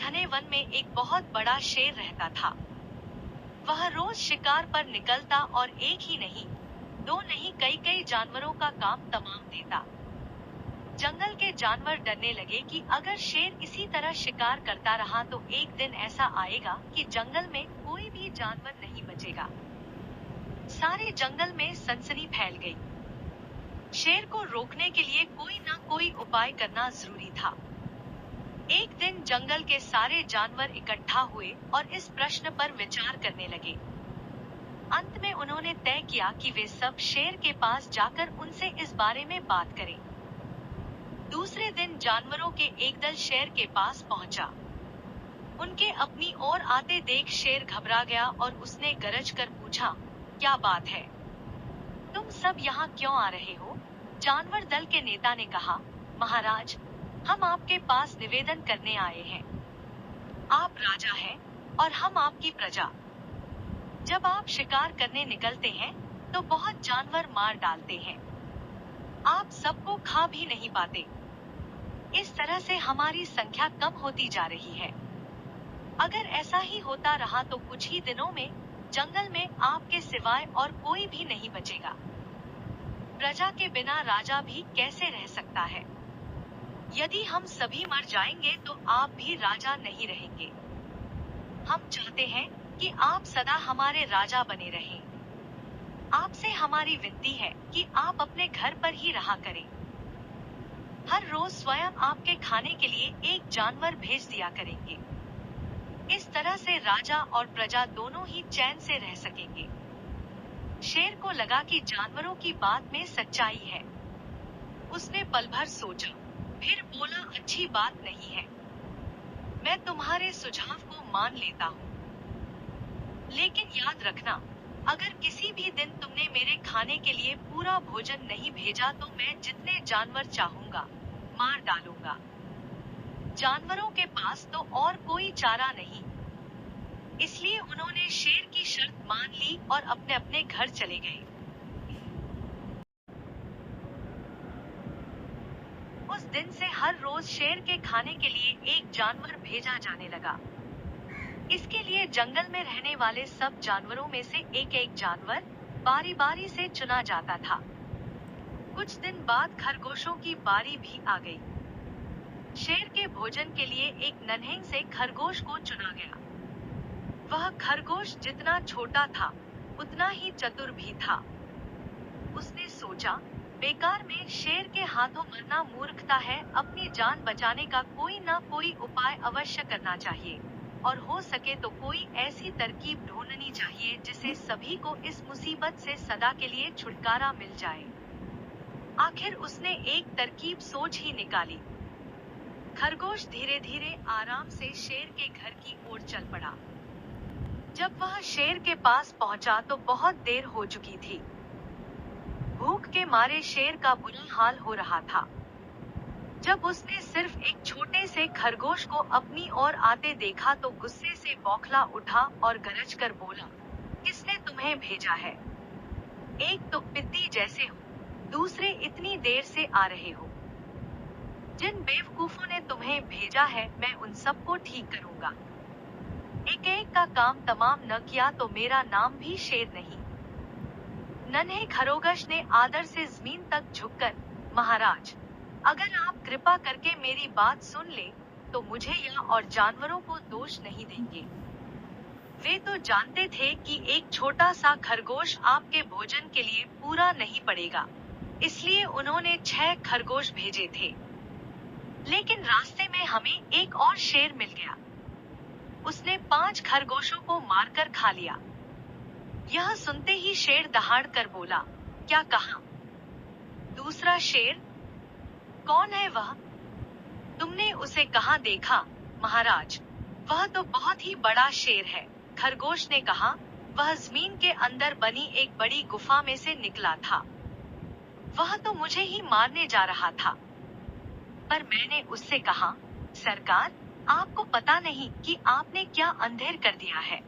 घने वन में एक बहुत बड़ा शेर रहता था। वह रोज शिकार पर निकलता और एक ही नहीं, दो नहीं कई कई जानवरों का काम तमाम देता। जंगल के जानवर डरने लगे कि अगर शेर इसी तरह शिकार करता रहा तो एक दिन ऐसा आएगा कि जंगल में कोई भी जानवर नहीं बचेगा। सारे जंगल में सनसनी फैल गई। शेर को रोकने के लिए कोई न कोई उपाय करना जरूरी था। एक दिन जंगल के सारे जानवर इकट्ठा हुए और इस प्रश्न पर विचार करने लगे। अंत में उन्होंने तय किया कि वे सब शेर के पास जाकर उनसे इस बारे में बात करें। दूसरे दिन जानवरों के एक दल शेर के पास पहुंचा। उनके अपनी ओर आते देख शेर घबरा गया और उसने गरज कर पूछा, क्या बात है? तुम सब यहाँ क्यों आ रहे हो? जानवर दल के नेता ने कहा, महाराज, हम आपके पास निवेदन करने आए हैं। आप राजा हैं और हम आपकी प्रजा। जब आप शिकार करने निकलते हैं तो बहुत जानवर मार डालते हैं। आप सबको खा भी नहीं पाते। इस तरह से हमारी संख्या कम होती जा रही है। अगर ऐसा ही होता रहा तो कुछ ही दिनों में जंगल में आपके सिवाय और कोई भी नहीं बचेगा। प्रजा के बिना राजा भी कैसे रह सकता है? यदि हम सभी मर जाएंगे तो आप भी राजा नहीं रहेंगे। हम चाहते हैं कि आप सदा हमारे राजा बने रहें। आपसे हमारी विनती है कि आप अपने घर पर ही रहा करें। हर रोज स्वयं आपके खाने के लिए एक जानवर भेज दिया करेंगे। इस तरह से राजा और प्रजा दोनों ही चैन से रह सकेंगे। शेर को लगा कि जानवरों की बात में सच्चाई है। उसने पल भर सोचा, फिर बोला, अच्छी बात नहीं है, मैं तुम्हारे सुझाव को मान लेता हूँ। लेकिन याद रखना, अगर किसी भी दिन तुमने मेरे खाने के लिए पूरा भोजन नहीं भेजा तो मैं जितने जानवर चाहूंगा मार डालूंगा। जानवरों के पास तो और कोई चारा नहीं, इसलिए उन्होंने शेर की शर्त मान ली और अपने अपने घर चले गए। उस दिन से हर रोज शेर के खाने के लिए एक जानवर भेजा जाने लगा। इसके लिए जंगल में रहने वाले सब जानवरों में से एक एक जानवर बारी बारी से चुना जाता था। कुछ दिन बाद खरगोशों की बारी भी आ गई। शेर के भोजन के लिए एक नन्हे से खरगोश को चुना गया। वह खरगोश जितना छोटा था उतना ही चतुर भी था। उसने सोचा, बेकार में शेर के हाथों मरना मूर्खता है, अपनी जान बचाने का कोई ना कोई उपाय अवश्य करना चाहिए और हो सके तो कोई ऐसी तरकीब ढूंढनी चाहिए जिससे सभी को इस मुसीबत से सदा के लिए छुटकारा मिल जाए। आखिर उसने एक तरकीब सोच ही निकाली। खरगोश धीरे धीरे आराम से शेर के घर की ओर चल पड़ा। जब वह शेर के पास पहुंचा तो बहुत देर हो चुकी थी। भूख के मारे शेर का बुरा हाल हो रहा था। जब उसने सिर्फ एक छोटे से खरगोश को अपनी ओर आते देखा तो गुस्से से बौखला उठा और गरज कर बोला, किसने तुम्हें भेजा है? एक तो पिद्दी जैसे हो, दूसरे इतनी देर से आ रहे हो। जिन बेवकूफों ने तुम्हें भेजा है मैं उन सबको ठीक करूंगा। एक एक का काम तमाम न किया तो मेरा नाम भी शेर नहीं। नन्हे खरगोश ने आदर से जमीन तक झुककर, महाराज, अगर आप कृपा करके मेरी बात सुन ले तो मुझे या और जानवरों को दोष नहीं देंगे। वे तो जानते थे कि एक छोटा सा खरगोश आपके भोजन के लिए पूरा नहीं पड़ेगा, इसलिए उन्होंने 6 खरगोश भेजे थे। लेकिन रास्ते में हमें एक और शेर मिल गया। उसने 5 खरगोशों को मारकर खा लिया। यह सुनते ही शेर दहाड़ कर बोला, क्या कहा? दूसरा शेर? कौन है वह? तुमने उसे कहाँ देखा, महाराज? वह तो बहुत ही बड़ा शेर है, खरगोश ने कहा। वह जमीन के अंदर बनी एक बड़ी गुफा में से निकला था। वह तो मुझे ही मारने जा रहा था। पर मैंने उससे कहा, सरकार, आपको पता नहीं कि आपने क्या अंधेर कर दिया है।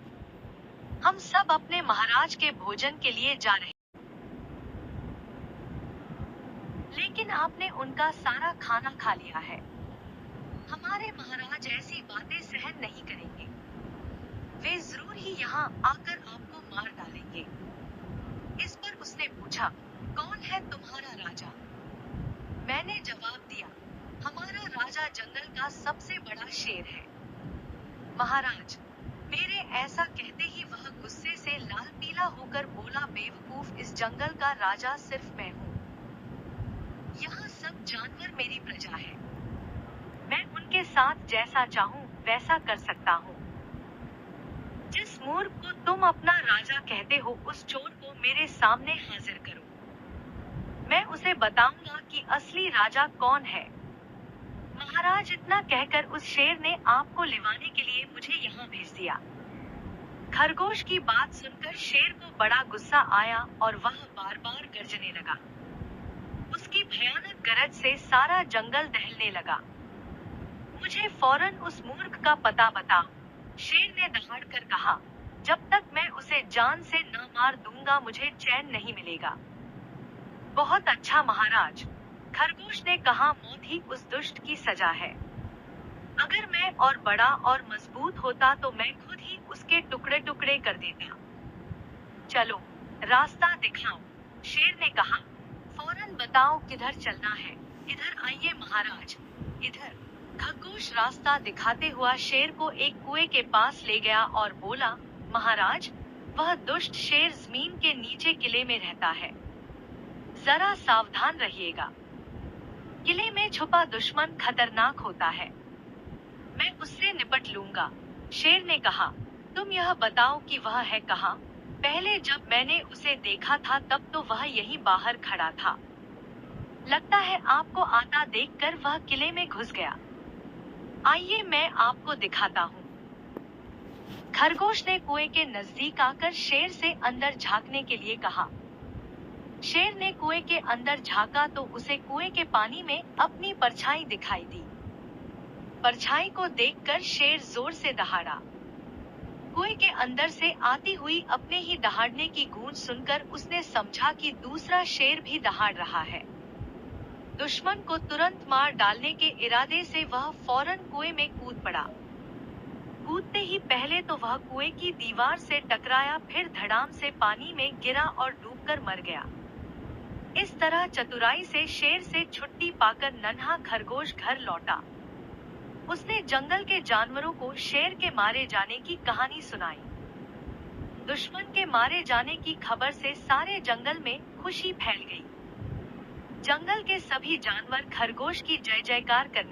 हम सब अपने महाराज के भोजन के लिए जा रहे, लेकिन आपने उनका सारा खाना खा लिया है। हमारे महाराज ऐसी बातें सहन नहीं करेंगे। वे जरूर ही यहाँ आकर आपको मार डालेंगे। इस पर उसने पूछा, कौन है तुम्हारा राजा? मैंने जवाब दिया, हमारा राजा जंगल का सबसे बड़ा शेर है। महाराज, मेरे ऐसा कहते ही वह गुस्से से लाल पीला होकर बोला, बेवकूफ, इस जंगल का राजा सिर्फ मैं हूँ। यहाँ सब जानवर मेरी प्रजा है। मैं उनके साथ जैसा चाहूँ वैसा कर सकता हूँ। जिस मूर्ख को तुम अपना राजा कहते हो, उस चोर को मेरे सामने हाजिर करो। मैं उसे बताऊंगा कि असली राजा कौन है। महाराज, इतना कहकर उस शेर ने आपको लिवाने के लिए मुझे यहाँ भेज दिया। खरगोश की बात सुनकर शेर को बड़ा गुस्सा आया और वह बार बार गर्जने लगा। उसकी भयानक गरज से सारा जंगल दहलने लगा। मुझे फौरन उस मूर्ख का पता बताओ, शेर ने दहाड़ कर कहा। जब तक मैं उसे जान से न मार दूंगा मुझे चैन नहीं मिलेगा। बहुत अच्छा महाराज, खरगोश ने कहा, मौत ही उस दुष्ट की सजा है। अगर मैं और बड़ा और मजबूत होता तो मैं खुद ही उसके टुकड़े टुकड़े कर देता। चलो, रास्ता दिखाओ, शेर ने कहा। फौरन बताओ किधर चलना है। इधर आइए महाराज, इधर। खरगोश रास्ता दिखाते हुआ शेर को एक कुएं के पास ले गया और बोला, महाराज, वह दुष्ट शेर जमीन के नीचे किले में रहता है। जरा सावधान रहिएगा। किले में छुपा दुश्मन खतरनाक होता है। मैं उससे निपट लूंगा। शेर ने कहा, तुम यह बताओ कि वह है कहाँ? पहले जब मैंने उसे देखा था तब तो वह यहीं बाहर खड़ा था। लगता है आपको आता देखकर वह किले में घुस गया। आइए मैं आपको दिखाता हूँ। खरगोश ने कुएं के नजदीक आकर शेर से अंदर झांकने के लिए कहा। शेर ने कुएं के अंदर झांका तो उसे कुएं के पानी में अपनी परछाई दिखाई दी। परछाई को देखकर शेर जोर से दहाड़ा। कुएं के अंदर से आती हुई अपने ही दहाड़ने की गूंज सुनकर उसने समझा कि दूसरा शेर भी दहाड़ रहा है। दुश्मन को तुरंत मार डालने के इरादे से वह फौरन कुएं में कूद पड़ा। कूदते ही पहले तो वह कुएं की दीवार से टकराया, फिर धड़ाम से पानी में गिरा और डूबकर मर गया। इस तरह चतुराई से शेर से छुट्टी पाकर नन्हा खरगोश घर लौटा। उसने जंगल के जानवरों को शेर के मारे जाने की कहानी सुनाई। दुश्मन के मारे जाने की खबर से सारे जंगल में खुशी फैल गई। जंगल के सभी जानवर खरगोश की जय जयकार करने